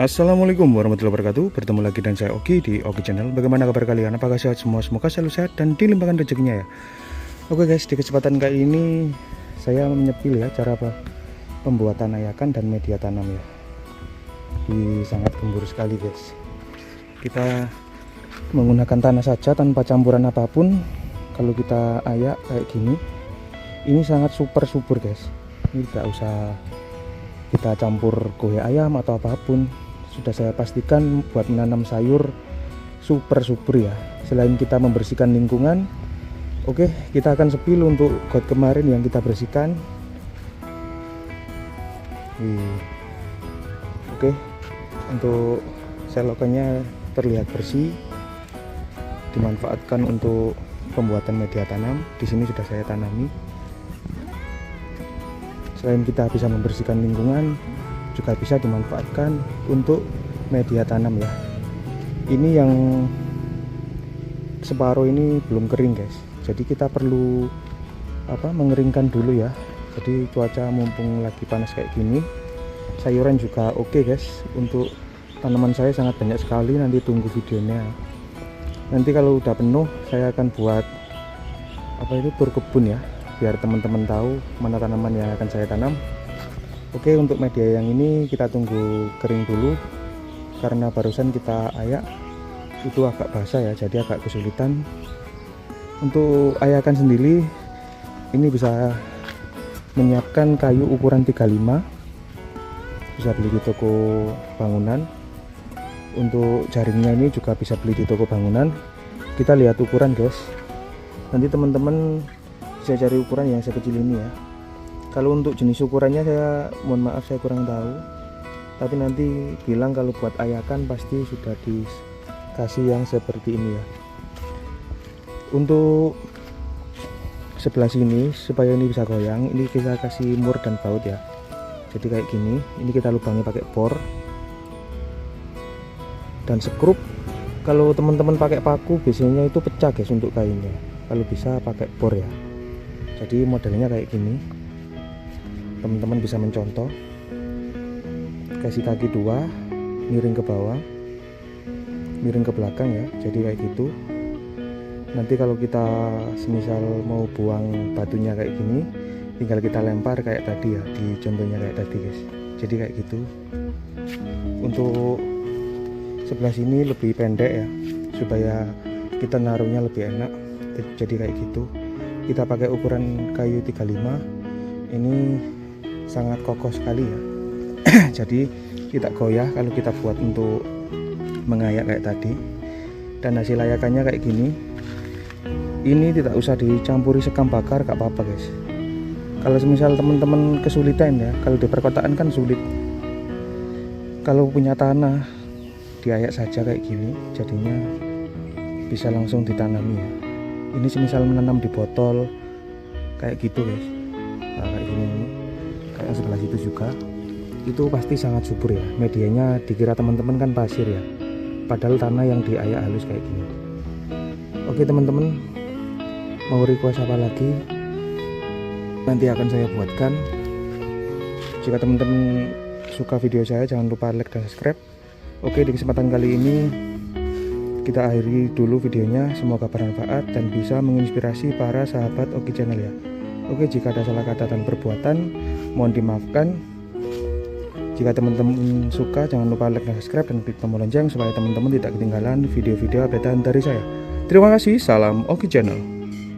Assalamualaikum warahmatullahi wabarakatuh. Bertemu lagi dengan saya Oki di Oki Channel. Bagaimana kabar kalian? Apakah sehat semua? Semoga selalu sehat dan dilimpahkan rezekinya ya. Oke guys, di kesempatan kali ini saya menyepil ya cara pembuatan ayakan dan media tanam ya. Ini sangat gembur sekali guys. Kita menggunakan tanah saja tanpa campuran apapun. Kalau kita ayak kayak gini, ini sangat super subur guys. Ini tidak usah kita campur kue ayam atau apapun. Sudah saya pastikan buat menanam sayur super subur ya. Selain kita membersihkan lingkungan, oke, kita akan sepil untuk got kemarin yang kita bersihkan. Oke, untuk selokannya terlihat bersih, dimanfaatkan untuk pembuatan media tanam. Di sini sudah saya tanami. Selain kita bisa membersihkan lingkungan, juga bisa dimanfaatkan untuk media tanam ya. Ini yang separuh ini belum kering guys, jadi kita perlu mengeringkan dulu ya. Jadi cuaca mumpung lagi panas kayak gini, sayuran juga oke guys. Untuk tanaman saya sangat banyak sekali, nanti tunggu videonya. Nanti kalau udah penuh saya akan buat berkebun ya, biar teman-teman tahu mana tanaman yang akan saya tanam. Oke, untuk media yang ini kita tunggu kering dulu, karena barusan kita ayak itu agak basah ya, jadi agak kesulitan. Untuk ayakan sendiri ini bisa menyiapkan kayu ukuran 35, bisa beli di toko bangunan. Untuk jaringnya ini juga bisa beli di toko bangunan. Kita lihat ukuran guys, nanti teman-teman bisa cari ukuran yang sekecil ini ya. Kalau untuk jenis ukurannya saya mohon maaf, saya kurang tahu, tapi nanti bilang kalau buat ayakan pasti sudah dikasih yang seperti ini ya. Untuk sebelah sini supaya ini bisa goyang, ini kita kasih mur dan baut ya. Jadi kayak gini, ini kita lubangi pakai bor dan skrup. Kalau teman-teman pakai paku biasanya itu pecah guys untuk kainnya, kalau bisa pakai bor ya. Jadi modelnya kayak gini, teman-teman bisa mencontoh, kasih kaki 2, miring ke bawah, miring ke belakang ya. Jadi kayak gitu. Nanti kalau kita semisal mau buang batunya kayak gini, tinggal kita lempar kayak tadi ya, di contohnya kayak tadi guys. Jadi kayak gitu. Untuk sebelah sini lebih pendek ya, supaya kita naruhnya lebih enak. Jadi kayak gitu. Kita pakai ukuran kayu 35. Ini sangat kokoh sekali ya. Jadi kita goyah kalau kita buat untuk mengayak kayak tadi. Dan hasil ayakannya kayak gini. Ini tidak usah dicampuri sekam bakar, gak apa-apa guys. Kalau semisal teman-teman kesulitan ya, kalau di perkotaan kan sulit. Kalau punya tanah diayak saja kayak gini, jadinya bisa langsung ditanami ya. Ini semisal menanam di botol kayak gitu guys. Nah, kayak gini nih. Kayak yang sebelah situ juga. Itu pasti sangat subur ya. Medianya dikira teman-teman kan pasir ya. Padahal tanah yang diayak halus kayak gini. Oke teman-teman, mau request apa lagi? Nanti akan saya buatkan. Jika teman-teman suka video saya, jangan lupa like dan subscribe. Oke, di kesempatan kali ini kita akhiri dulu videonya. Semoga bermanfaat dan bisa menginspirasi para sahabat Oki Channel ya. Oke, jika ada salah kata dan perbuatan mohon dimaafkan. Jika teman-teman suka, jangan lupa like dan subscribe dan klik tombol lonceng supaya teman-teman tidak ketinggalan video-video updatean dari saya. Terima kasih, salam Oki Channel.